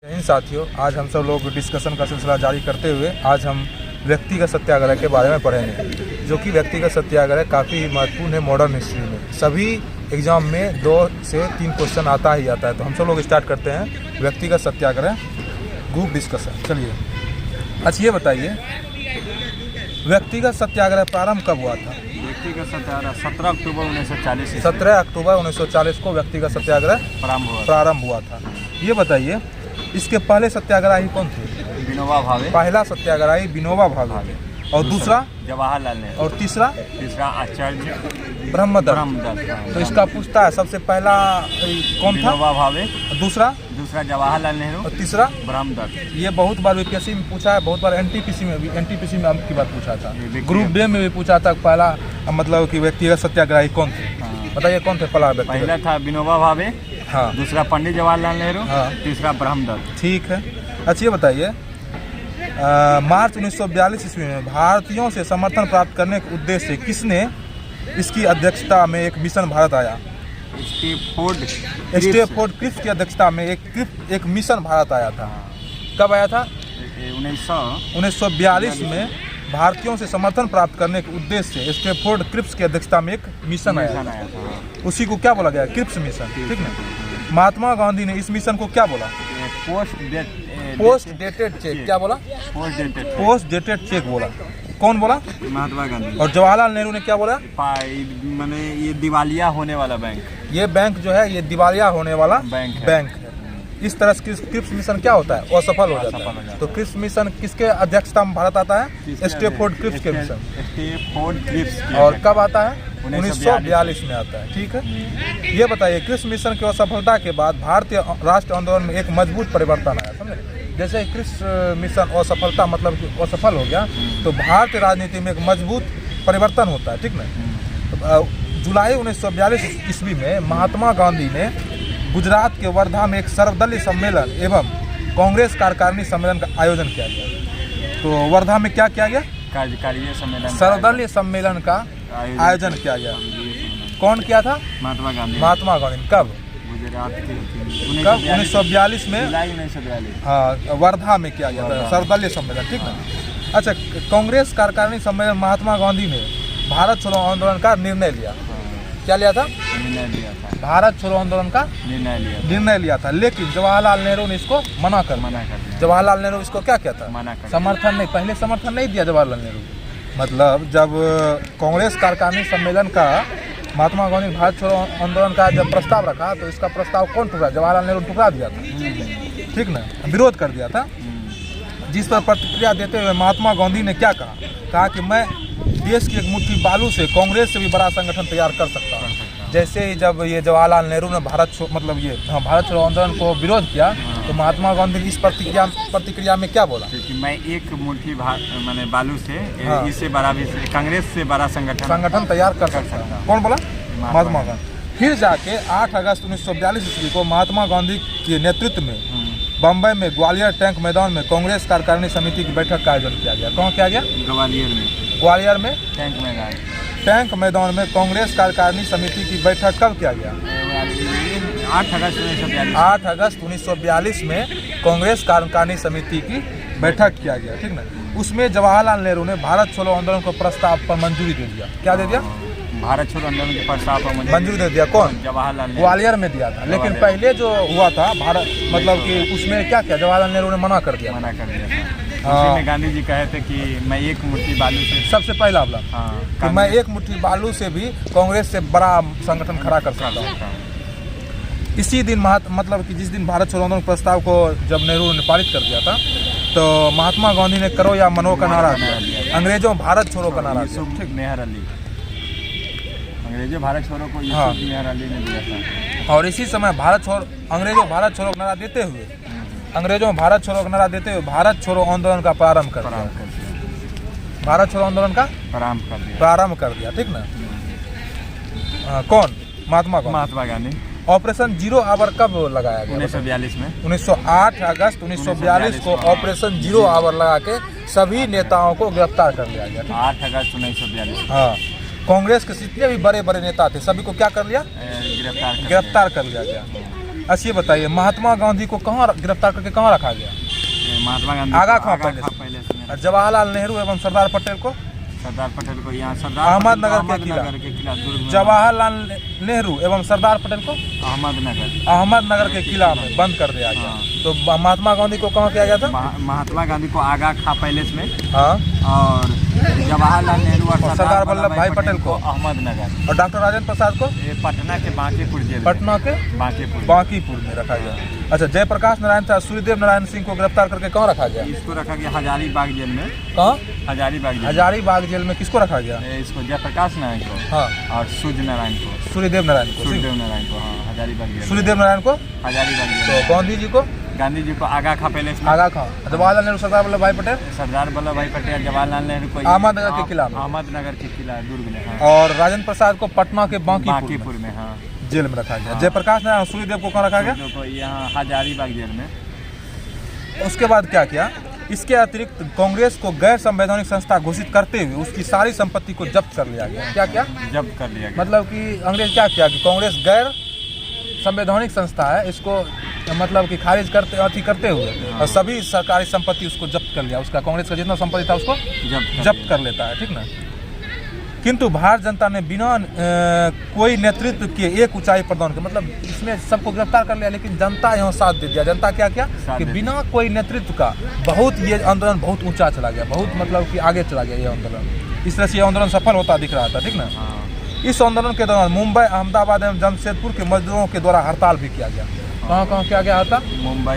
इन साथियों, आज हम सब लोग डिस्कशन का सिलसिला जारी करते हुए आज हम व्यक्तिगत सत्याग्रह के बारे में पढ़ेंगे, जो कि व्यक्तिगत सत्याग्रह काफ़ी महत्वपूर्ण है मॉडर्न हिस्ट्री में। सभी एग्जाम में 2 से 3 क्वेश्चन आता ही आता है। तो हम सब लोग स्टार्ट करते हैं व्यक्तिगत सत्याग्रह ग्रुप डिस्कशन। चलिए, अच्छा ये बताइए, व्यक्तिगत सत्याग्रह प्रारंभ कब हुआ था? व्यक्तिगत सत्याग्रह 17 अक्टूबर 1940। 17 अक्टूबर 1940 को व्यक्तिगत सत्याग्रह प्रारंभ हुआ था। ये बताइए, इसके पहले सत्याग्रही कौन थे? विनोबा भावे। पहला सत्याग्रही विनोबा भावे और दूसरा जवाहरलाल नेहरू और तीसरा आचार्य ब्रह्मदत्त। तो इसका पूछता है सबसे पहला कौन था? विनोबा भावे। दूसरा जवाहरलाल नेहरू और तीसरा ब्रह्मदत्त। ये बहुत बार यूपीएससी में पूछा है, बहुत बार एनटीपीसी में आपकी बात पूछा था, ग्रुप डे में भी पूछा था। पहला मतलब कि व्यक्तिगत सत्याग्रही कौन थे? बताइए कौन थे पहला था विनोबा भावे, हाँ। दूसरा पंडित जवाहरलाल नेहरू, हाँ। तीसरा ब्रह्मदत्त। ठीक है। अच्छा ये बताइए, मार्च 1942 ईस्वी में भारतीयों से समर्थन प्राप्त करने के उद्देश्य से किसने इसकी अध्यक्षता में एक मिशन भारत आया? स्टेफोर्ड क्रिप्स की अध्यक्षता में एक मिशन भारत आया था। कब आया था? 1942 में भारतीयों से समर्थन प्राप्त करने के उद्देश्य से स्टेफोर्ड क्रिप्स की अध्यक्षता में एक मिशन आया था। उसी को क्या बोला गया? Cripps mission. ठीक है। महात्मा गांधी ने इस मिशन को क्या बोला? Post dated cheque. क्या बोला? पोस्ट डेटेड चेक बोला। कौन बोला? महात्मा गांधी। और जवाहरलाल नेहरू ने क्या बोला? मैंने ये दिवालिया होने वाला बैंक। ये बैंक जो है ये दिवालिया होने वाला बैंक है। इस तरह से क्रिप्स मिशन क्या होता है? असफल हो जाता है। तो क्रिप्स मिशन किसके अध्यक्षता में भारत आता है? स्टेफोर्ड क्रिप्स के मिशन। और कब आता है? 1942 में आता है। ठीक है। ये बताइए, क्रिप्स मिशन की असफलता के बाद भारतीय राष्ट्र आंदोलन में एक मजबूत परिवर्तन आया। समझे? जैसे क्रिप्स मिशन असफलता मतलब असफल हो गया, तो भारतीय राजनीति में एक मजबूत परिवर्तन होता है। ठीक ना। जुलाई 1942 ईस्वी में महात्मा गांधी ने गुजरात के वर्धा में एक सर्वदलीय सम्मेलन एवं कांग्रेस कार्यकारिणी सम्मेलन का आयोजन किया गया। तो वर्धा में क्या किया गया? कार्यकारिणी सम्मेलन, सर्वदलीय सम्मेलन का आयोजन किया गया। कौन किया था? महात्मा गांधी। महात्मा गांधी। कब? गुजरात के 1942 में। जुलाई 1942। हाँ, वर्धा में किया गया था सर्वदलीय सम्मेलन। ठीक है। अच्छा, कांग्रेस कार्यकारिणी सम्मेलन महात्मा गांधी ने भारत छोड़ो आंदोलन का निर्णय लिया। क्या लिया था? निर्णय लिया था। भारत छोड़ो आंदोलन का निर्णय लिया था। लेकिन जवाहरलाल नेहरू ने इसको मना कर दिया। जवाहरलाल नेहरू इसको क्या कहता है? समर्थन नहीं, पहले समर्थन नहीं दिया जवाहरलाल नेहरू। मतलब जब कांग्रेस कार्यकारिणी सम्मेलन का महात्मा गांधी भारत छोड़ो आंदोलन का जब प्रस्ताव रखा, तो इसका प्रस्ताव कौन ठुकरा? जवाहरलाल नेहरू ठुकरा दिया था। ठीक ना, विरोध कर दिया था। जिस पर प्रतिक्रिया देते हुए महात्मा गांधी ने क्या कहा कि मैं देश की एक मुट्ठी बालू से कांग्रेस से भी बड़ा संगठन तैयार कर सकता हूँ। जैसे ही जब ये जवाहरलाल नेहरू ने भारत छोड़ो आंदोलन को विरोध किया, तो महात्मा गांधी ने इस प्रतिक्रिया में क्या बोला? कि मैं एक मुट्ठी मैंने बालू से इससे बड़ा भी कांग्रेस से बड़ा संगठन तैयार कर सकता हूँ। कौन बोला? महात्मा गांधी। फिर जाके 8 अगस्त 1942 ईस्वी को महात्मा गांधी के नेतृत्व में बम्बई में ग्वालियर टैंक मैदान में कांग्रेस कार्यकारिणी समिति की बैठक का आयोजन किया गया। कौन किया गया? ग्वालियर में टैंक मैदान में कांग्रेस कार्यकारिणी समिति की बैठक कब किया गया? 8 अगस्त 1942 में कांग्रेस कार्यकारिणी समिति की बैठक किया गया। ठीक ना। उसमें जवाहरलाल नेहरू ने भारत छोड़ो आंदोलन को प्रस्ताव पर मंजूरी दे दिया। क्या दे दिया? भारत छोड़ो आंदोलन के प्रस्ताव पर मंजूरी दे दिया। कौन? जवाहरलाल। ग्वालियर में दिया था। लेकिन पहले जो हुआ था भारत मतलब कि उसमें क्या किया? जवाहरलाल नेहरू ने मना कर दिया। उसी में गांधी जी कहे थे कि मैं एक मुट्ठी बालू से, सबसे पहला कि मैं एक मुट्ठी बालू से भी कांग्रेस से बड़ा संगठन खड़ा कर सकता हूँ। इसी दिन मतलब कि जिस दिन भारत छोड़ो आंदोलन प्रस्ताव को जब नेहरू ने पारित कर दिया था, तो महात्मा गांधी ने करो या मनो का नारा दिया। अंग्रेजों भारत छोड़ो का नारा दिया। अंग्रेजों भारत छोड़ो को मेहर अली ने दिया था। और इसी समय अंग्रेजों भारत छोड़ो का नारा देते हुए भारत छोड़ो आंदोलन का प्रारंभ कर दिया। भारत छोड़ो आंदोलन का प्रारंभ कर दिया। ठीक ना। कौन? Mahatma Gandhi. Operation zero hour कब लगाया गया? 1942 में। 8 अगस्त 1942 को ऑपरेशन जीरो आवर लगा के सभी नेताओं को गिरफ्तार कर लिया गया। 8 अगस्त 1942। हाँ, कांग्रेस के जितने भी बड़े बड़े नेता थे सभी को क्या कर लिया? गिरफ्तार कर लिया गया। अच्छा ये बताइए, महात्मा गांधी को कहाँ गिरफ्तार करके कहाँ रखा गया? महात्मा गांधी आगा को खां पहले से। और जवाहरलाल नेहरू एवं सरदार पटेल को सरदार पटेल को यहाँ अहमदनगर के किला जवाहरलाल नेहरू एवं सरदार पटेल को अहमदनगर के किला में बंद कर दिया गया। तो महात्मा गांधी को कहाँ किया गया था? महात्मा गांधी को आगा खां पैलेस में, हाँ, और जवाहरलाल नेहरू और सरदार वल्लभ भाई पटेल को अहमदनगर, और डॉक्टर राजेंद्र प्रसाद को पटना के बांकीपुर जेल, पटना के बांकीपुर में रखा गया। अच्छा, जयप्रकाश नारायण था सूर्यदेव नारायण सिंह को गिरफ्तार करके कहाँ रखा गया? इसको रखा गया हजारीबाग जेल में। कहाँ? हजारीबाग जेल में किसको रखा गया? इसको जयप्रकाश नारायण को, हाँ, और सूर्यदेव नारायण को, हाँ, हजारीबाग जेल। सूर्यदेव नारायण को हजारीबाग जेल। तो गांधी जी को आगा खां पैलेस में, आगा खां। जवाहरलाल नेहरू सरदार वल्लभ भाई पटेल जवाहरलाल नेहरू को अहमदनगर के किला में, अहमदनगर के किला दुर्ग में, हाँ। और राजेंद्र प्रसाद को पटना के बांकीपुर में, हाँ, जेल में रखा गया। जयप्रकाश नारायण सूर्यदेव को कहाँ रखा गया? यहाँ हजारीबाग जेल में। उसके बाद क्या किया? इसके अतिरिक्त कांग्रेस को गैर संवैधानिक संस्था घोषित करते हुए उसकी सारी संपत्ति को जब्त कर लिया गया। क्या जब्त कर लिया गया। मतलब कि अंग्रेज क्या किया कि कांग्रेस गैर संवैधानिक संस्था है, इसको मतलब कि खारिज करते हुए और सभी सरकारी संपत्ति उसको जब्त कर लिया। उसका कांग्रेस का जितना संपत्ति था उसको जब्त कर लेता है, ठीक ना। किंतु भारतीय जनता ने बिना कोई नेतृत्व के एक ऊंचाई प्रदान किया, मतलब इसमें सबको गिरफ्तार कर लिया, लेकिन जनता यहाँ साथ दे दिया। जनता क्या कि बिना कोई नेतृत्व का बहुत ये आंदोलन बहुत ऊंचा चला गया, बहुत मतलब कि आगे चला गया ये आंदोलन। इस तरह से ये आंदोलन सफल होता दिख रहा था, ठीक ना। इस आंदोलन के दौरान मुंबई, अहमदाबाद एवं जमशेदपुर के मजदूरों के द्वारा हड़ताल भी किया गया। कहाँ किया गया हड़ताल?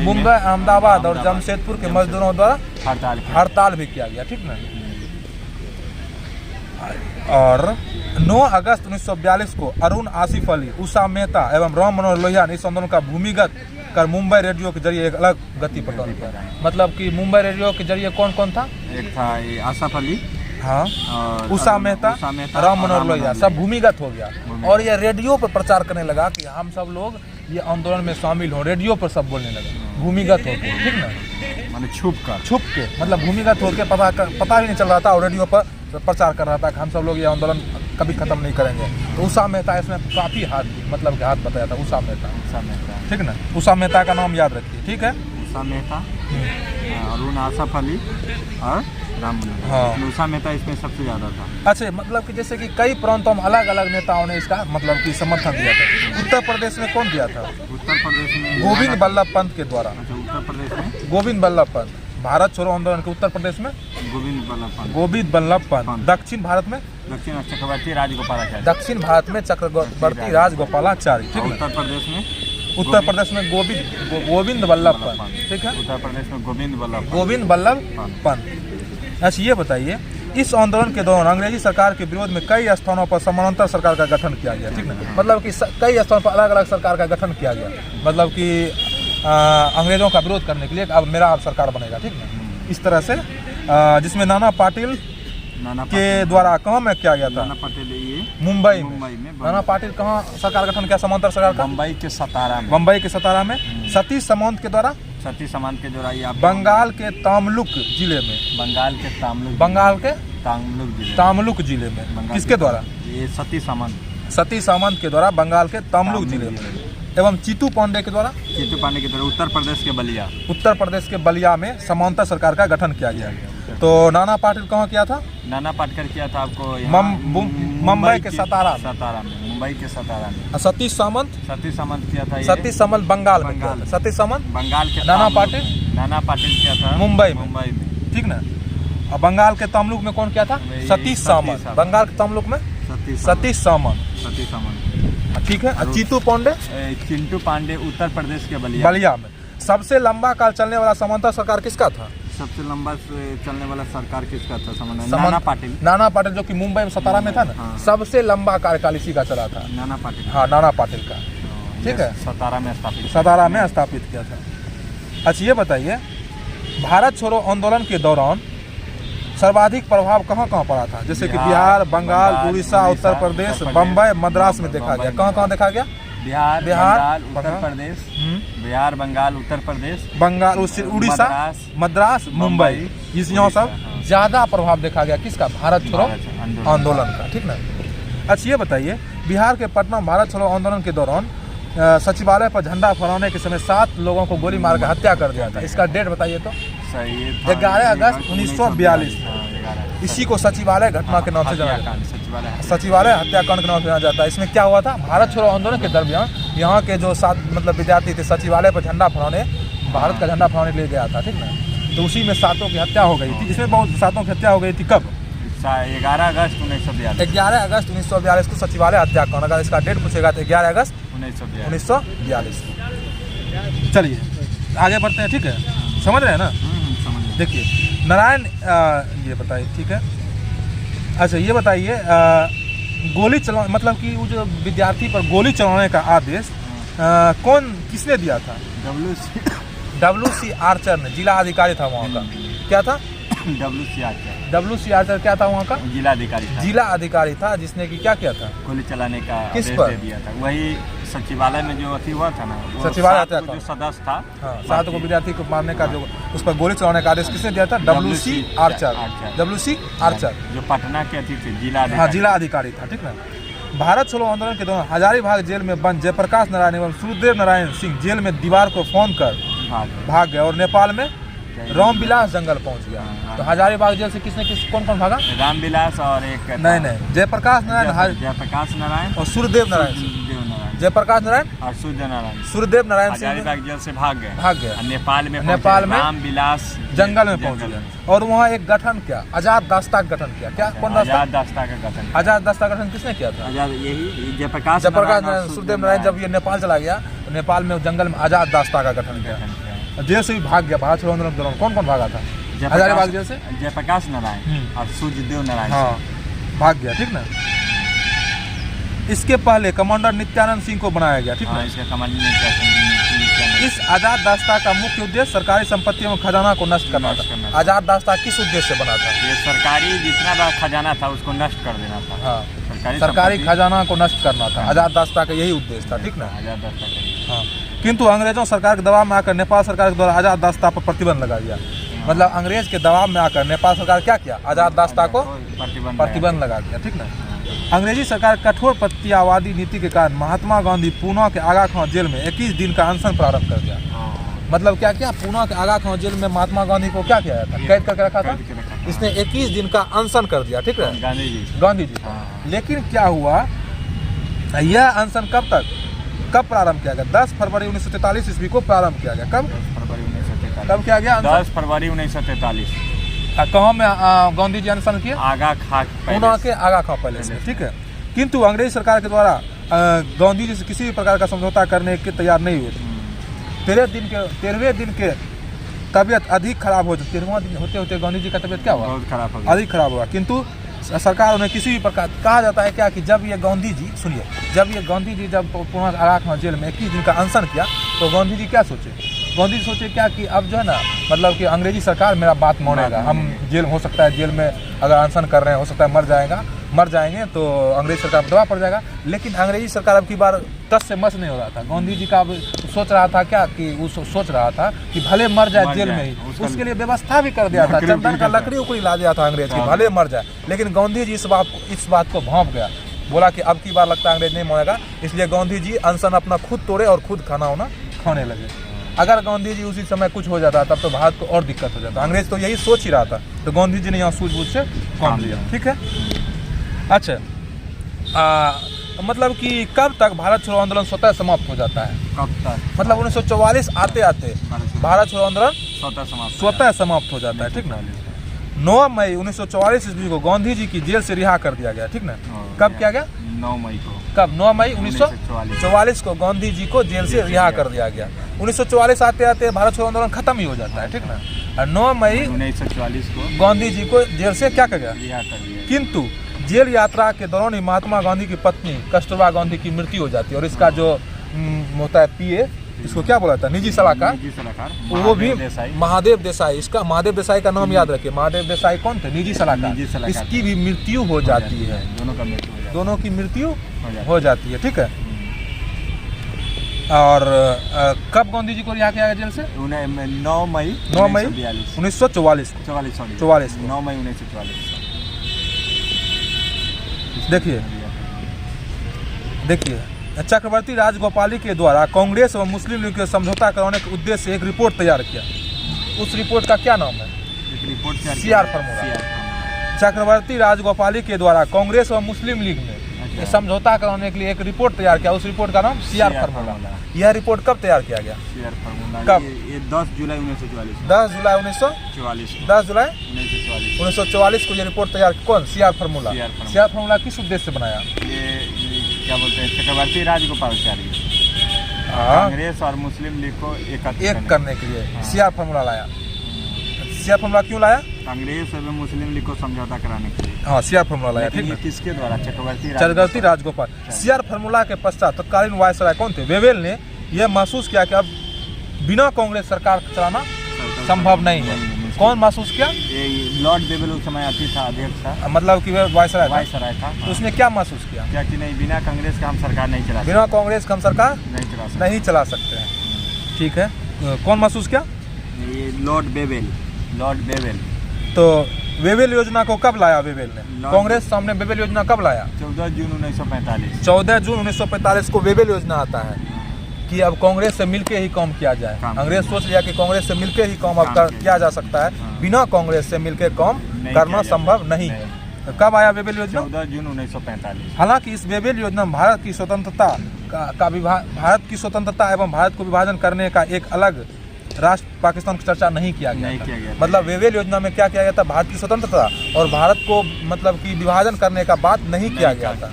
मुंबई, अहमदाबाद और जमशेदपुर के मजदूरों द्वारा हड़ताल भी किया गया, ठीक ना। और 9 अगस्त 1942 को अरुण आसिफ अली, उषा मेहता एवं राम मनोहर लोहिया ने इस आंदोलन का भूमिगत कर मुंबई रेडियो के जरिए एक अलग गति प्रदान किया। मतलब कि मुंबई रेडियो के जरिए कौन कौन था? एक था आसिफ अली, हाँ, उषा मेहता, राम मनोहर लोहिया, सब भूमिगत हो गया। और ये रेडियो पर प्रचार करने लगा कि हम सब लोग ये आंदोलन में शामिल हो। रेडियो पर सब बोलने लगा भूमिगत होकर, ठीक ना, माने छुप के मतलब भूमिगत होकर पता ही नहीं चल रहा था, और रेडियो पर प्रचार कर रहा था कि हम सब लोग ये आंदोलन कभी खत्म नहीं करेंगे। तो उषा मेहता इसमें काफी हाथ बताया था। उषा मेहता, ठीक ना। उषा मेहता का नाम याद रखिए, ठीक है। उषा मेहता, अरुण आसिफ अली और राम मनोहर, हाँ, उषा मेहता इसमें सबसे ज्यादा था। अच्छा, मतलब कि जैसे कि कई प्रांतों में अलग अलग नेताओं ने इसका मतलब कि समर्थन दिया था। उत्तर प्रदेश में कौन दिया था? उत्तर प्रदेश में गोविंद बल्लभ पंत के द्वारा। उत्तर प्रदेश में गोविंद बल्लभ पंत। भारत छोड़ो आंदोलन के उत्तर प्रदेश में गोविंद बल्लभ पंत। दक्षिण भारत में चक्रवर्ती राजगोपालाचारी, ठीक है। उत्तर प्रदेश में गोविंद बल्लभ पंत, ठीक है। उत्तर प्रदेश में गोविंद बल्लभ पंत। अच्छा ये बताइए, इस आंदोलन के दौरान अंग्रेजी सरकार के विरोध में कई स्थानों पर समानांतर सरकार का गठन किया गया, ठीक ना। मतलब कि कई स्थानों पर अलग अलग सरकार का गठन किया गया, मतलब कि अंग्रेजों का विरोध करने के लिए अब मेरा सरकार बनेगा, ठीक ना। इस तरह से जिसमें नाना पाटिल के द्वारा कहाँ में किया गया था? मुंबई में। नाना पाटिल कहाँ सरकार गठन किया समांतर सरकार का? मुंबई के सतारा में। सतीश सामंत के द्वारा बंगाल के तामलुक जिले में। तामलुक जिले में किसके द्वारा? ये सतीश सामंत के द्वारा बंगाल के तामलुक जिले में। एवं चीतू पांडे के द्वारा उत्तर प्रदेश के बलिया में समांतर सरकार का गठन किया गया। तो नाना पाटिल कहाँ किया था? नाना पाटेकर किया था आपको मुंबई के सतारा में। सतीश सामंत किया था। सतीश सामंत बंगाल में। सतीश सामंत बंगाल के। नाना पाटिल किया था मुंबई में, ठीक ना। और बंगाल के तमलुक में कौन किया था? सतीश सामंत। बंगाल के तमलुक में सतीश सामंत, ठीक है। चिंटू पांडे उत्तर प्रदेश के बलिया में। सबसे लंबा काल चलने वाला समांतर सरकार किसका था? सबसे लंबा चलने वाला सरकार किसका था? नाना पाटिल जो कि मुंबई में सतारा में था ना। हाँ। सबसे लंबा कार्यकाल इसी का चला था, नाना पाटिल। हाँ, नाना पाटिल का, ठीक है। सतारा में स्थापित किया था। अच्छा ये बताइए, भारत छोड़ो आंदोलन के दौरान सर्वाधिक प्रभाव कहाँ पड़ा था? जैसे कि बिहार, बंगाल, उड़ीसा, उत्तर प्रदेश, बम्बई, मद्रास में देखा गया। कहाँ देखा गया? बिहार, बंगाल, उत्तर प्रदेश, बंगाल, उड़ीसा, मद्रास, मुंबई, इस यहाँ सब ज्यादा प्रभाव देखा गया किसका? भारत छोड़ो आंदोलन का, ठीक ना। अच्छा ये बताइए, बिहार के पटना भारत छोड़ो आंदोलन के दौरान सचिवालय पर झंडा फहराने के समय 7 लोगों को गोली मार कर हत्या कर दिया था। इसका डेट बताइए तो। 11 अगस्त 1942। इसी को सचिवालय घटना के नाम से जाना जाता है, सचिवालय हत्याकांड के नाम से जाना जाता है। इसमें क्या हुआ था, भारत छोड़ो आंदोलन के दरमियान यहाँ के जो 7 मतलब विद्यार्थी थे, सचिवालय पर झंडा फहराने, भारत का झंडा फहराने ले गया था, ठीक ना। तो उसी में 7 की हत्या हो गई थी। इसमें बहुत 7 की हत्या हो गई थी कब, 11 अगस्त 1942। 11 अगस्त 1942 को सचिवालय हत्याकांड। अगर इसका डेट पूछेगा तो 11 अगस्त 1942। चलिए आगे बढ़ते हैं, ठीक है, समझ रहे हैं ना। देखिए नारायण, ये बताइए, ठीक है, अच्छा ये बताइए, गोली चला मतलब कि वो जो विद्यार्थी पर गोली चलाने का आदेश किसने दिया था। WC आर्चर ने, जिला अधिकारी था वहाँ का। क्या था, WC आर्चर क्या था वहाँ का, जिला अधिकारी था, जिसने कि क्या किया था, गोली चलाने का किस आदेश पर दे दिया था। वही सचिवालय में जो अथी हुआ था ना, सचिवालय जो सदस्य था, 7 को विद्यार्थी को मारने का, जो उस पर गोली चलाने का आदेश किसने दिया था, WC आर्चर। WC आर्चर जो पटना के अथी थे, जिला अधिकारी था, ठीक ना। भारत छोड़ो आंदोलन के दौरान हजारीबाग जेल में बंद जयप्रकाश नारायण एवं सूर्यदेव नारायण सिंह जेल में दीवार को फोन कर भाग गए और नेपाल में रामविलास जंगल पहुंच गया। तो हजारीबाग जेल से कौन कौन भागा, रामविलास और एक नहीं जयप्रकाश नारायण और सूर्यदेव नारायण, जयप्रकाश नारायण और सूर्यदेव नारायण सिंह हजारीबाग जेल से भाग गए। नेपाल में रामविलास जंगल में पहुंच गए और वहाँ एक गठन किया, आजाद दास्ता का गठन किया। क्या, कौन आजाद दास्ता का गठन, आजाद दास्ता का गठन किसने किया था, यही जयप्रकाश नारायण, सूर्यदेव नारायण। जब ये नेपाल चला गया तो नेपाल में जंगल में आजाद दास्ता का गठन किया। जेल से भी भाग गया। भारत छोड़ो आंदोलन के दौरान कौन कौन भागा था, हजारीबाग जेल से जयप्रकाश नारायण और सूर्यदेव नारायण, हाँ भाग गया, ठीक ना। इसके पहले कमांडर नित्यानंद सिंह को बनाया गया, ठीक ना। इसका कमांडर नित्यानंद। इस आजाद दास्ता का मुख्य उद्देश्य सरकारी संपत्तियों में खजाना को नष्ट करना था। आजाद दास्ता किस उद्देश्य से बना था, ये सरकारी जितना बड़ा खजाना था उसको नष्ट कर देना था। हाँ, सरकारी खजाना को नष्ट करना था। आजाद दास्ता का यही उद्देश्य था, ठीक ना। आजाद दास्ता का, हाँ, किंतु अंग्रेजों सरकार के दबाव में आकर नेपाल सरकार के द्वारा आजाद दास्ता पर प्रतिबंध लगा दिया। मतलब अंग्रेज के दबाव में आकर नेपाल सरकार क्या किया, आजाद दास्ता को प्रतिबंध लगा दिया, ठीक ना। अंग्रेजी सरकार कठोर प्रत्यावादी नीति के कारण महात्मा गांधी पूना के आगा खां जेल में 21 दिन का अनशन प्रारंभ कर दिया। मतलब क्या क्या, पूना के आगा खां जेल में महात्मा गांधी को क्या किया था, कैद करके रखा था। इसने 21 दिन का अनशन कर दिया, ठीक है, गांधी जी। लेकिन क्या हुआ, यह अनशन कब प्रारंभ किया गया, 10 फरवरी 1943 ईस्वी को प्रारंभ किया गया। कब किया गया, 10 फरवरी 1943। कहाँ में गांधी जी अनशन किए, आगा खां, पूना के आगा खां पैलेस में, ठीक है। किंतु अंग्रेज सरकार के द्वारा गांधी जी से किसी भी प्रकार का समझौता करने के तैयार नहीं हुए थे। 13वें दिन के तबीयत अधिक खराब हो, 13वां दिन होते होते गांधी जी का तबीयत क्या हुआ, बहुत खराब हो गया, अधिक खराब हुआ। किंतु सरकार उन्हें किसी भी प्रकार, कहा जाता है क्या कि जब ये गांधी जी, सुनिए, जब ये गांधी जी जब पूना आगा खां जेल में 21 दिन का अनशन किया तो गांधी जी क्या सोचे, गांधी जी सोचे क्या कि अब जो है ना, मतलब कि अंग्रेजी सरकार मेरा बात मानेगा, हम जेल हो सकता है, जेल में अगर अनशन कर रहे हैं हो सकता है मर जाएंगे तो अंग्रेजी सरकार पर दबाव पड़ जाएगा। लेकिन अंग्रेजी सरकार अब की बार टस से मस नहीं हो रहा था। गांधी जी का अब सोच रहा था क्या कि वो सोच रहा था कि भले मर जाए जेल में ही, उसके लिए व्यवस्था भी कर दिया था, चंदन का लकड़ी उकड़ी ला दिया था अंग्रेज की, भले मर जाए। लेकिन गांधी जी इस बात को भांप गया, बोला कि अब की बार लगता है अंग्रेज नहीं मानेगा, इसलिए गांधी जी अनशन अपना खुद तोड़े और खुद खाना वाना खाने लगे। अगर गांधी जी उसी समय कुछ हो जाता तब तो भारत को और दिक्कत हो जाता। अंग्रेज तो यही सोच ही रहा था, तो गांधी जी ने यहाँ सूझबूझ से काम लिया, ठीक है। अच्छा, मतलब कि कब तक भारत छोड़ो आंदोलन स्वतः समाप्त हो जाता है, कब तक, मतलब 1944 आते आते भारत छोड़ो आंदोलन स्वतः समाप्त हो जाता है, ठीक ना। 9 मई 1944 ईस्वी को गांधी जी की जेल से रिहा कर दिया गया, ठीक ना। कब किया गया, 9 मई को, कब, 9 मई 1944 को गांधी जी को जेल से रिहा कर दिया गया। 1944 आते आते भारत छोड़ो आंदोलन खत्म ही हो जाता है, ठीक ना। और 9 मई 1944 को गांधी जी को जेल से क्या कर गया, रिहा कर दिया। किंतु जेल यात्रा के दौरान ही महात्मा गांधी की पत्नी कस्तूरबा गांधी की मृत्यु हो जाती है और इसका जो होता है पीए, इसको क्या बोला था, निजी सलाहकार, वो भी महादेव देसाई। इसका महादेव देसाई का नाम याद रखिए, महादेव देसाई कौन थे, निजी सलाहकार। इसकी भी मृत्यु हो जाती है, दोनों की मृत्यु हो जाती है, ठीक है। और कब गांधी जी को रिहा किया गया जेल से, 9 मई 1944 44 9 मई 1944। देखिए चक्रवर्ती राजगोपाली के द्वारा कांग्रेस व मुस्लिम लीग के समझौता कराने के उद्देश्य से एक रिपोर्ट तैयार किया। उस रिपोर्ट का क्या नाम है? एक रिपोर्ट सीआर फार्मूला। चक्रवर्ती राजगोपाली के द्वारा कांग्रेस व मुस्लिम लीग में समझौता कराने के लिए एक रिपोर्ट तैयार किया। उस रिपोर्ट का नाम सीआर फार्मूला। यह रिपोर्ट कब तैयार किया गया? सीआर फार्मूला कब? ये 10 जुलाई 1944। 10 जुलाई 1944 को ये रिपोर्ट तैयार। कौन? CR formula. सीआर फार्मूला किस उद्देश्य से बनाया? ये क्या बोलते हैं, चक्रवर्ती राजगोपालाचारी कांग्रेस और मुस्लिम लीग को एक करने के लिए सीआर फार्मूला लाया। सीआर फार्मूला क्यों लाया? कांग्रेस और मुस्लिम लीग को समझौता कराने के लिए। हाँ, सीआर फार्मूला लाया। ठीक है। किसके द्वारा? चक्रवर्ती राजगोपाल। सीआर फार्मूला के पश्चात तत्कालीन वायसराय कौन थे? वेवेल ने यह महसूस किया कि अब बिना कांग्रेस सरकार चलाना संभव नहीं है। कौन महसूस किया? लॉर्ड वेवेल उस समय अध्यक्ष था। मतलब कि वायसराय था। तो उसने क्या महसूस किया? क्या कि नहीं, बिना कांग्रेस का हम सरकार नहीं चला सकते। बिना कांग्रेस का हम सरकार नहीं चला सकते हैं। ठीक है। कौन महसूस किया? ये लॉर्ड वेवेल। तो वेवेल योजना को कब लाया वेवेल ने? कांग्रेस सामने वेवेल योजना कब लाया? 14 जून 1945। 14 जून 1945 को वेवेल योजना आता है कि अब कांग्रेस से मिलके ही काम किया जाए। अंग्रेज सोच लिया कि कांग्रेस से मिलके ही काम अब किया जा सकता है, बिना कांग्रेस से मिलके काम करना संभव नहीं है। कब आया वेवेल योजना? 14 जून 1945। हालांकि इस वेवेल योजना में भारत की स्वतंत्रता एवं भारत को विभाजन करने का एक अलग राष्ट्र पाकिस्तान की चर्चा नहीं किया गया। मतलब वेवेल योजना में क्या किया गया था? भारत की स्वतंत्रता और भारत को मतलब कि विभाजन करने का बात नहीं किया गया था।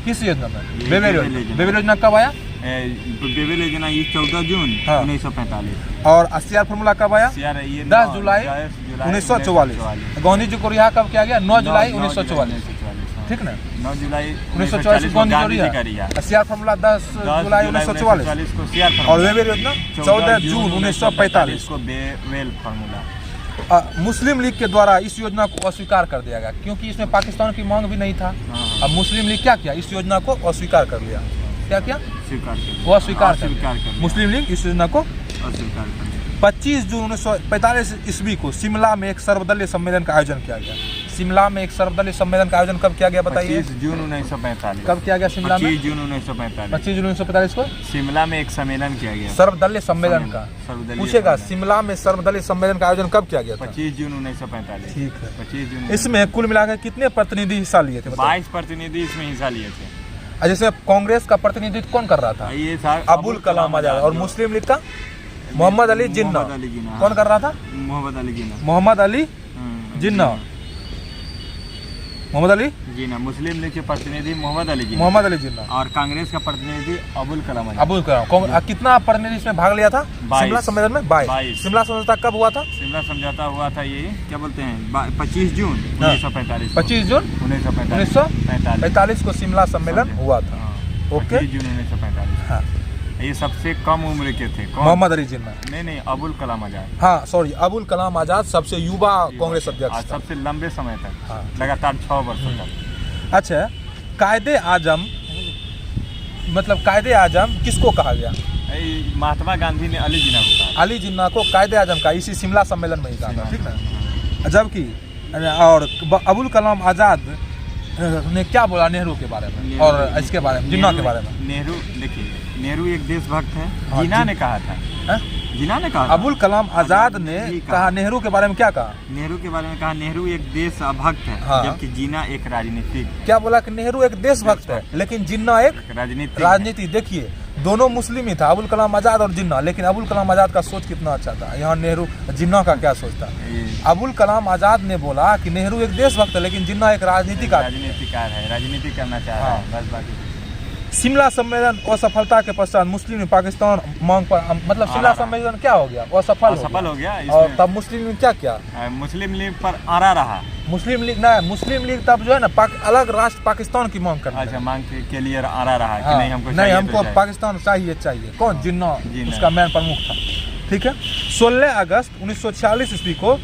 किस योजना में? वेवेल योजना कब आया? वेवेल योजना ये 14 जून 1945। और सीआर फार्मूला कब आया? 10 जुलाई 1944। गांधी जी को रिहा कब किया गया? 9 जुलाई 1944। ठीक ना? 9 जुलाई 1944 गांधी जी को रिहा। सीआर फार्मूला 10 जुलाई 1944 को सीआर फार्मूला। और वेवेल योजना 14 जून 1945 को वेवेल फार्मूला। मुस्लिम लीग के द्वारा इस योजना को अस्वीकार कर दिया गया क्योंकि इसमें पाकिस्तान की मांग भी नहीं था। अब मुस्लिम लीग क्या किया? इस योजना को अस्वीकार कर लिया। क्या किया? वो अस्वीकार कर लिया। मुस्लिम लीग इस योजना को अस्वीकार कर लिया। 25 जून 1945 ईस्वी को शिमला में एक सर्वदलीय सम्मेलन का आयोजन किया गया। शिमला में एक सर्वदलीय सम्मेलन का आयोजन कब किया गया बताइए? 25 जून 1945। कब किया गया शिमला में? 25 जून 1945। 25 जून 1945 को शिमला में एक सम्मेलन किया गया, सर्वदलीय सम्मेलन का। पूछेगा शिमला में सर्वदलीय सम्मेलन का आयोजन कब किया गया? 25 जून 1945। ठीक है। 25 जून। इसमें कुल मिलाकर कितने प्रतिनिधि हिस्सा लिए थे? 22 प्रतिनिधि इसमें हिस्सा लिए थे। जैसे कांग्रेस का प्रतिनिधित्व कौन कर रहा था? ये था अबुल कलाम आजाद। और मुस्लिम लीग का मोहम्मद अली जिन्ना। कौन कर रहा था? मोहम्मद अली जिन्ना। मुस्लिम लीग के प्रतिनिधि मोहम्मद अली जिन्ना और कांग्रेस का प्रतिनिधि अबुल कलाम। कितना प्रतिनिधि इसमें भाग लिया था शिमला सम्मेलन में? 22। शिमला समझौता कब हुआ था? शिमला समझौता हुआ था ये क्या बोलते हैं 25 जून 1945। 25 जून 1945 को शिमला सम्मेलन हुआ था। ओके। 25 जून 1945। हाँ। ये सबसे कम उम्र के थे। मोहम्मद अली जिन्ना। नहीं, अबुल कलाम आजाद। हाँ सॉरी, अबुल कलाम आजाद सबसे युवा कांग्रेस अध्यक्ष, सबसे लंबे समय तक। हाँ। लगातार 6 वर्षों तक। अच्छा, कायदे आजम मतलब कायदे आजम किसको कहा गया? महात्मा गांधी ने अली जिन्ना को कहा। अली जिन्ना को कायदे आजम का इसी शिमला सम्मेलन में ही कहा। ठीक ना? जबकि और अबुल कलाम आजाद ने क्या बोला नेहरू के बारे में और इसके बारे में, जिन्ना के बारे में? नेहरू देखिए, नेहरू एक देशभक्त है। जिन्ना ने कहा था। जिन्ना ने कहा। अबुल कलाम आजाद ने कहा। नेहरू के बारे में क्या कहा? नेहरू के बारे में कहा नेहरू एक देशभक्त है। हाँ। जबकि जिन्ना एक राजनीतिक। क्या बोला कि नेहरू एक देशभक्त है लेकिन जिन्ना एक राजनीति। देखिए दोनों मुस्लिम ही था, अबुल कलाम आजाद और जिन्ना। लेकिन अबुल कलाम आजाद का सोच कितना अच्छा था। यहाँ नेहरू जिन्ना का क्या सोचता? अबुल कलाम आजाद ने बोला कि नेहरू एक देशभक्त है लेकिन जिन्ना एक राजनीतिकार है, राजनीति करना चाह रहा है। बस बाकी शिमला सम्मेलन असफलता के पश्चात मुस्लिम लीग पाकिस्तान मांग पर मतलब शिमला सम्मेलन क्या हो गया? असफल हो गया। और तब मुस्लिम लीग क्या किया? मुस्लिम लीग पर आरा रहा। मुस्लिम लीग तब जो है ना अलग राष्ट्र पाकिस्तान की मांग करना। अच्छा, मांग के लिए आरा रहा कि नहीं हमको पाकिस्तान चाहिए। कौन? जिन्ना उसका मेन प्रमुख था। ठीक है। 16 अगस्त 1946 ईस्वी को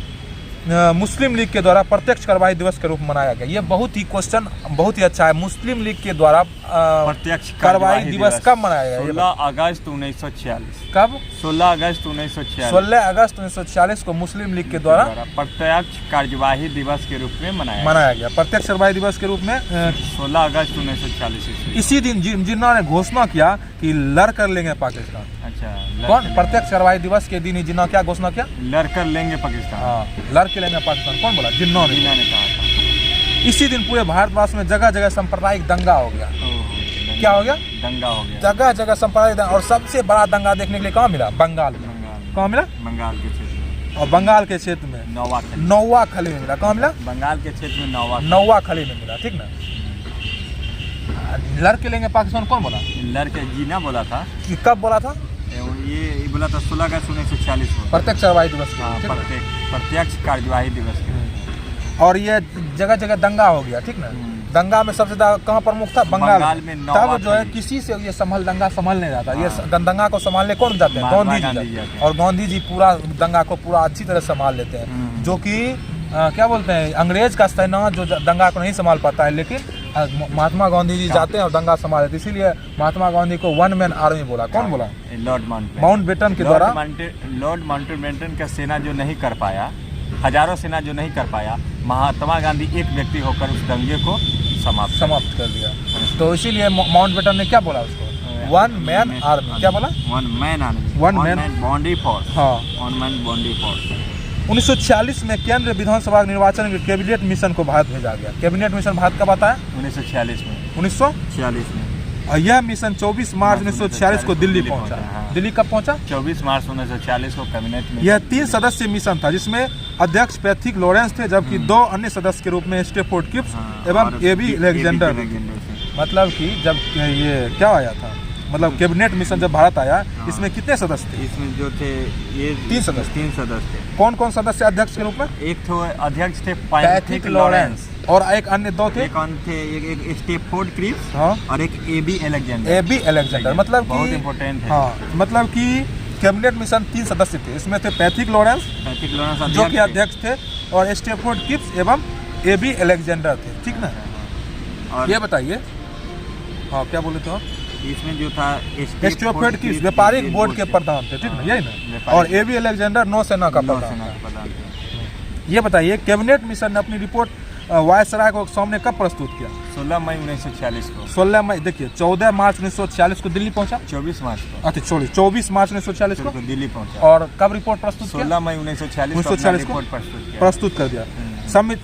मुस्लिम लीग के द्वारा प्रत्यक्ष कार्रवाई दिवस के रूप में मनाया गया। ये बहुत ही क्वेश्चन बहुत ही अच्छा है। मुस्लिम लीग के द्वारा प्रत्यक्ष कार्रवाई दिवस कब मनाया गया? 16 अगस्त 1946। कब? 16 अगस्त 1946। 16 अगस्त 1946 को मुस्लिम लीग के द्वारा प्रत्यक्ष कार्यवाही दिवस के रूप में मनाया गया। प्रत्यक्ष कार्रवाई दिवस के रूप में 16 अगस्त 1946 इसी दिन जिन्होंने घोषणा किया कि लड़ कर लेंगे पाकिस्तान। अच्छा, कौन? प्रत्यक्ष कार्रवाई दिवस के दिन ही जिन्होंने क्या घोषणा किया? लड़ कर लेंगे पाकिस्तान। हाँ, लड़ के लेंगे पाकिस्तान। कौन बोला? जिन्होंने कहा था। इसी दिन पूरे भारतवर्ष में जगह जगह सांप्रदायिक दंगा हो गया। क्या हो गया? दंगा हो गया। जगह जगह सांप्रदायिक दंगा। और सबसे बड़ा दंगा देखने के लिए कहाँ मिला? बंगाल में। कहाँ मिला? बंगाल के क्षेत्र में। और बंगाल के क्षेत्र में नौवा खली में मिला। कहाँ मिला? बंगाल के क्षेत्र में नौवा खली में मिला। ठीक ना? लड़ के लेंगे पाकिस्तान कौन बोला? लड़ के जीना बोला था। कि कब बोला था? ये बोला था 16 अगस्त 1946 को। प्रत्यक्ष कार्रवाई दिवस। प्रत्यक्ष कार्यवाही दिवस के। और ये जगह जगह दंगा हो गया। ठीक ना? दंगा में सबसे ज्यादा कहाँ प्रमुख था? बंगाल में। तब जो है किसी से ये दंगा संभाल नहीं जाता। ये दंगा को संभालने कौन जाते हैं? गांधी जी। और गांधी जी पूरा दंगा को पूरा अच्छी तरह संभाल लेते हैं। जो कि क्या बोलते हैं, अंग्रेज का सेना जो दंगा को नहीं संभाल पाता है, लेकिन महात्मा गांधी जी जाते हैं और दंगा संभाल लेते हैं। इसीलिए महात्मा गांधी को वन मैन आर्मी बोला। कौन बोला? लॉर्ड माउंटबेटन के द्वारा। लॉर्ड माउंटबेटन का सेना जो नहीं कर पाया, हजारों सेना जो नहीं कर पाया, महात्मा गांधी एक व्यक्ति होकर उस दंगे को समाप्त कर दिया। तो इसीलिए माउंटबेटन ने क्या बोला उसको? One man army. क्या बोला? One man boundary force. हाँ, वन मैन बॉन्डी फोर्स। 1946 में केंद्र विधानसभा निर्वाचन के कैबिनेट मिशन को भारत भेजा गया। कैबिनेट मिशन भारत कब आता है? 1946 में। 1946 में। और यह मिशन 24 मार्च 1946 को दिल्ली पहुंचा। दिल्ली कब पहुंचा? 24 मार्च 1946 को कैबिनेट में। यह 3 सदस्यीय मिशन था, जिसमें अध्यक्ष पैथिक लॉरेंस थे, जबकि 2 अन्य सदस्य के रूप में स्टेफोर्ड क्रिप्स एवं एबी अलेक्जेंडर। मतलब कि जब ये क्या आया था, मतलब कैबिनेट मिशन जब भारत आया, इसमें कितने सदस्य थे? इसमें जो थे ये 3 सदस्य थे। कौन कौन सदस्य अध्यक्ष के रूप में? एक तो अध्यक्ष थे पैथिक लॉरेंस, और एक अन्य 2 थे। एक स्टेफोर्ड क्रिप्स। हाँ। और एक एबी अलेक्जेंडर। मतलब बहुत इंपॉर्टेंट है। हाँ, मतलब कि कैबिनेट मिशन 3 सदस्य थे। इसमें थे पैथिक लॉरेंस जो कि अध्यक्ष थे, और स्टेफोर्ड क्रिप्स एवं एबी अलेक्जेंडर थे। ठीक ना? और ये बताइए, हाँ क्या बोले तो? इसमें जो था स्टेफोर्ड क्रिप्स व्यापारिक बोर्ड के प्रधान थे। ठीक ना? यही ना? और एबी अलेक्जेंडर नौसेना का प्रधान। ये बताइए, कैबिनेट मिशन ने अपनी रिपोर्ट वायसराय को सामने कब प्रस्तुत किया? 16 मई 1946 को। 16 मई। देखिए, 14 मार्च 1946 को दिल्ली पहुंचा। 24 मार्च को। अच्छा, 24 मार्च 1946 को दिल्ली पहुंचा। और कब रिपोर्ट प्रस्तुत किया? 16 मई 1946 को प्रस्तुत कर दिया।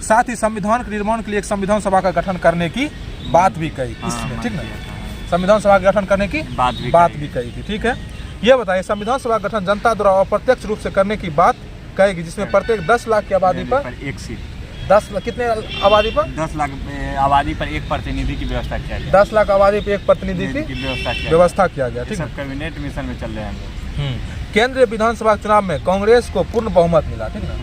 साथ ही संविधान के निर्माण के लिए एक संविधान सभा का गठन करने की बात भी कही इसमें। ठीक ना? संविधान सभा का गठन करने की बात भी कही थी। ठीक है? ये बताइए, संविधान सभा का गठन जनता द्वारा अप्रत्यक्ष रूप से करने की बात कहेगी, जिसमें प्रत्येक 10 लाख की आबादी पर एक सीट। 10 लाख कितने आबादी पर? 10 लाख आबादी पर एक प्रतिनिधि की व्यवस्था किया गया। 10 लाख आबादी पर एक प्रतिनिधि की व्यवस्था किया गया। ठीक है? कैबिनेट मिशन में चल रहे हैं। केंद्रीय विधानसभा चुनाव में कांग्रेस को पूर्ण बहुमत मिला। ठीक ना?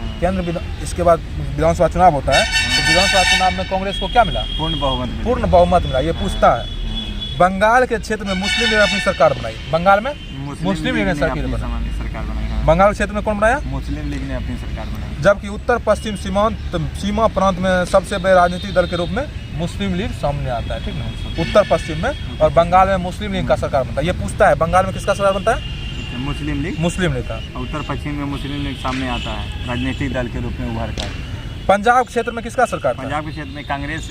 इसके बाद विधानसभा चुनाव होता है, तो विधानसभा चुनाव में कांग्रेस को क्या मिला? पूर्ण बहुमत मिला। ये पूछता है, बंगाल के क्षेत्र में मुस्लिम लीग ने अपनी सरकार बनाई। बंगाल में मुस्लिम लीग ने सरकार बनाई। बंगाल क्षेत्र में कौन बनाया? मुस्लिम लीग ने अपनी सरकार बनाई। जबकि उत्तर पश्चिम सीमा प्रांत में सबसे बड़े राजनीतिक दल के रूप में मुस्लिम लीग सामने आता है। ठीक ना? उत्तर पश्चिम में, और बंगाल में मुस्लिम लीग का सरकार बनता है। ये पूछता है, बंगाल में किसका सरकार बनता है? मुस्लिम लीग का। उत्तर पश्चिम में मुस्लिम लीग सामने आता है, राजनीतिक दल के रूप में उभरता है। पंजाब क्षेत्र में किसका सरकार था? पंजाब के क्षेत्र में कांग्रेस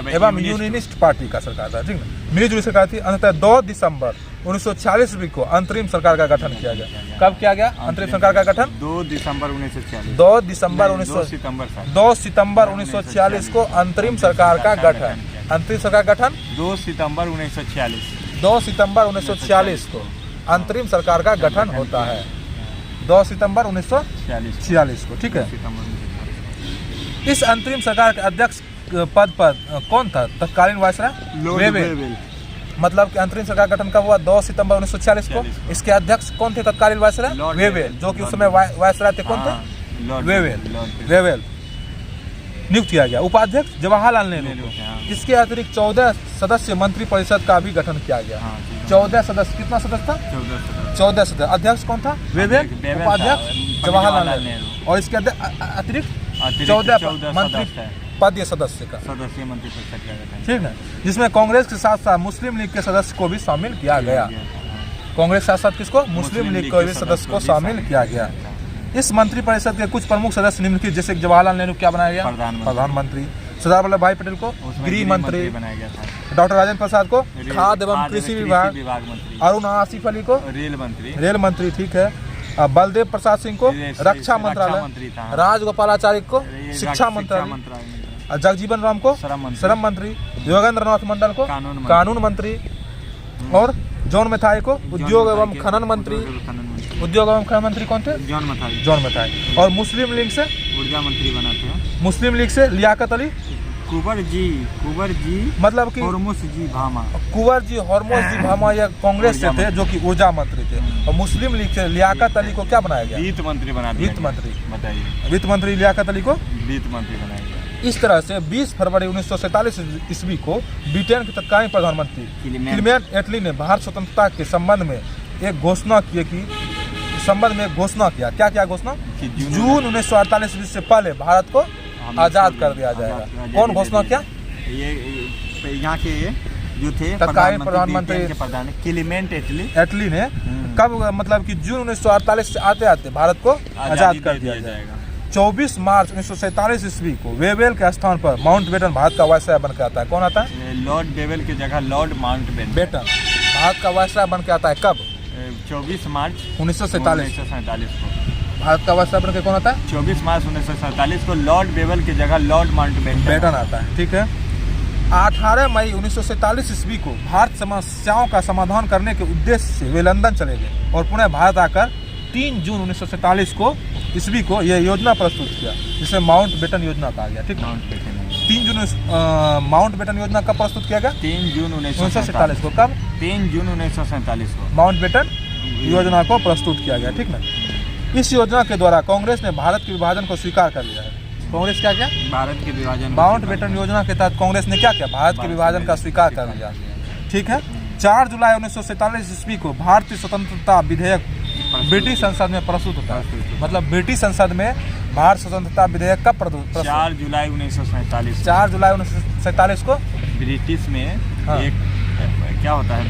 एवं यूनियनिस्ट पार्टी का सरकार था। ठीक ना? मिलीजुली सरकार थी। अंततः 2 दिसंबर 1946 को अंतरिम सरकार का गठन किया गया। कब किया गया अंतरिम सरकार का गठन? 2 सितंबर 1946 को अंतरिम सरकार का गठन। अंतरिम सरकार गठन 2 सितंबर 1946। 2 सितंबर 1946 को अंतरिम सरकार का गठन होता है। 2 सितंबर 1946 को। ठीक है? इस अंतरिम सरकार के अध्यक्ष पद पर कौन था? तत्कालीन वायसराय वेवेल। मतलब कि अंतरिम सरकार गठन कब हुआ? 2 सितंबर 1946 को। इसके अध्यक्ष कौन थे? तत्कालीन वायसराय वेवेल, जो कि उस समय वायसराय थे। कौन थे? वेवेल नियुक्त किया गया। उपाध्यक्ष जवाहरलाल नेहरू। इसके अतिरिक्त 14 सदस्य मंत्री परिषद का भी गठन किया गया। 14 सदस्य। कितना सदस्य था? 14 सदस्य। अध्यक्ष कौन था? वेवेल। उपाध्यक्ष जवाहरलाल नेहरू। और इसके अतिरिक्त अतिरिक्त 14 मंत्री सदस्य है। पद सदस्य का सदस्य मंत्री परिषद का गठन। ठीक है, जिसमें कांग्रेस के साथ साथ मुस्लिम लीग के सदस्य को भी शामिल किया गया। कांग्रेस के साथ साथ किसको? मुस्लिम लीग के भी सदस्य को शामिल किया गया। इस मंत्रिपरिषद के कुछ प्रमुख सदस्य निम्नलिखित, जैसे जवाहरलाल नेहरू क्या बनाया गया? प्रधानमंत्री। सरदार वल्लभ भाई पटेल को गृह मंत्री बनाया गया था। डॉक्टर राजेंद्र प्रसाद को खाद्य एवं कृषि विभाग मंत्री। अरुण आसिफ अली को रेल मंत्री। ठीक है। बलदेव प्रसाद सिंह को रक्षा मंत्रालय। राजगोपालाचार्य को शिक्षा मंत्रालय। जगजीवन राम को श्रम मंत्री। योगेंद्र नाथ मंडल को कानून मंत्री। और जॉन मथाई को उद्योग एवं खनन मंत्री। उद्योग एवं खनन मंत्री कौन थे? जॉन मथाई। और मुस्लिम लीग से ऊर्जा मंत्री बनाते हैं। मुस्लिम लीग से लियाकत अली कुंवर जी मतलब कि हरमुस जी भामा। कुंवर जी हरमुस जी भामा ये कांग्रेस से थे, जो कि ऊर्जा मंत्री थे। और मुस्लिम लीग से लियाकत अली को क्या बनाया गया? वित्त मंत्री बना दिया। वित्त मंत्री। बताइए। वित्त मंत्री लियाकत अली को वित्त मंत्री बनाया गया। इस तरह से 20 फरवरी 1947 ईस्वी को ब्रिटेन के तत्कालीन प्रधानमंत्री क्लेमेंट एटली ने भारत स्वतंत्रता के संबंध में एक घोषणा की क्या क्या घोषणा? जून 1948 ईस्वी से पहले भारत को आजाद कर दिया जाएगा। कौन घोषणा किया? ये यहाँ के जो थे तत्कालीन प्रधानमंत्री क्लेमेंट एटली ने कब, मतलब कि जून 1948 से आते आते भारत को आजाद कर दिया जाएगा। 24 मार्च 1947 ईस्वी को वेवेल के स्थान पर माउंटबेटन भारत का वायसराय बन के आता है। कौन आता है? लॉर्ड वेवेल की जगह लॉर्ड माउंटबेटन भारत का वायसराय बन के आता है। कब? 24 मार्च 1947 को भारत का वायसराय बन के कौन आता है? 24 मार्च 1947 को लॉर्ड वेवेल की जगह लॉर्ड माउंटबेटन आता है। ठीक है। 18 मई 1947 ईस्वी को भारत समस्याओं का समाधान करने के उद्देश्य से वे लंदन चले गए और पुनः भारत आकर 3 जून 1947 को ईस्वी को यह योजना प्रस्तुत किया, जिसे माउंटबेटन योजना कहा गया। ठीक। 3 जून माउंटबेटन योजना कब प्रस्तुत किया गया? 3 जून 1947 को। कब? 3 जून 1947 को माउंटबेटन योजना को प्रस्तुत किया गया। ठीक ना। इस योजना के द्वारा कांग्रेस ने भारत के विभाजन को स्वीकार कर लिया है। कांग्रेस क्या किया? भारत के विभाजन। माउंटबेटन योजना के तहत कांग्रेस ने क्या किया? भारत के विभाजन का स्वीकार कर लिया। ठीक है। 4 जुलाई 1947 ईस्वी को भारतीय स्वतंत्रता विधेयक ब्रिटिश संसद में प्रस्तुत होता है। मतलब ब्रिटिश संसद में भारत स्वतंत्रता विधेयक कब प्रस्तुत? 4 जुलाई 1947। 4 जुलाई 1947 को ब्रिटिश में एक क्या होता है?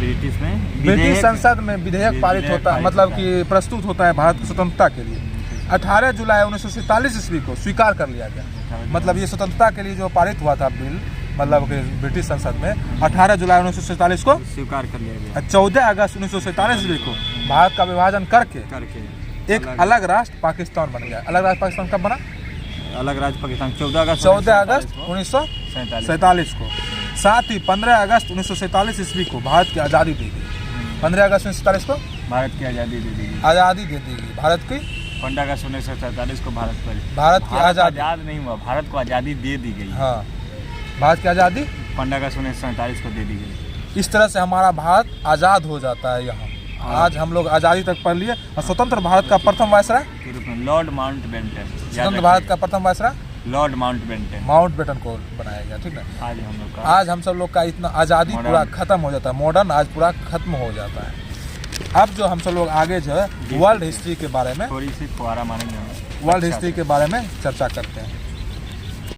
ब्रिटिश संसद में विधेयक पारित होता है, मतलब कि प्रस्तुत होता है भारत की स्वतंत्रता के लिए। 18 जुलाई 1947 ईस्वी को स्वीकार कर लिया गया। मतलब ये स्वतंत्रता के लिए जो पारित हुआ था बिल, मतलब कि ब्रिटिश संसद में 18 जुलाई 1947 को स्वीकार कर लिया गया। 14 अगस्त 1947 ईस्वी को भारत का विभाजन करके एक अलग राष्ट्र पाकिस्तान बन गया। अलग राष्ट्र पाकिस्तान कब बना? अलग राज्य पाकिस्तान 14 अगस्त 1947 को। साथ ही 15 अगस्त 1947 ईस्वी को भारत की आज़ादी दी गई। 15 अगस्त 1947 को भारत की आज़ादी दे दी गई। आज़ादी दे दी गई भारत की। 15 अगस्त 1947 को भारत की आज़ादी आज़ाद नहीं हुआ, भारत को आज़ादी दे दी गई। हाँ, भारत की आज़ादी 15 अगस्त 1947 को दे दी गई। इस तरह से हमारा भारत आज़ाद हो जाता है। यहाँ आज हम लोग आज़ादी तक पढ़ लिए। और स्वतंत्र भारत का प्रथम वायसराय लॉर्ड माउंटबेटन। स्वतंत्र भारत का प्रथम वायसराय लॉर्ड माउंटबेटन को बनाया गया। ठीक है। आज हम सब लोग का इतना आज़ादी पूरा खत्म हो जाता है, मॉडर्न आज पूरा खत्म हो जाता है। अब जो हम सब लोग आगे जो है वर्ल्ड हिस्ट्री के बारे में, थोड़ी सी फुहारा मारेंगे, वर्ल्ड हिस्ट्री के बारे में चर्चा करते हैं।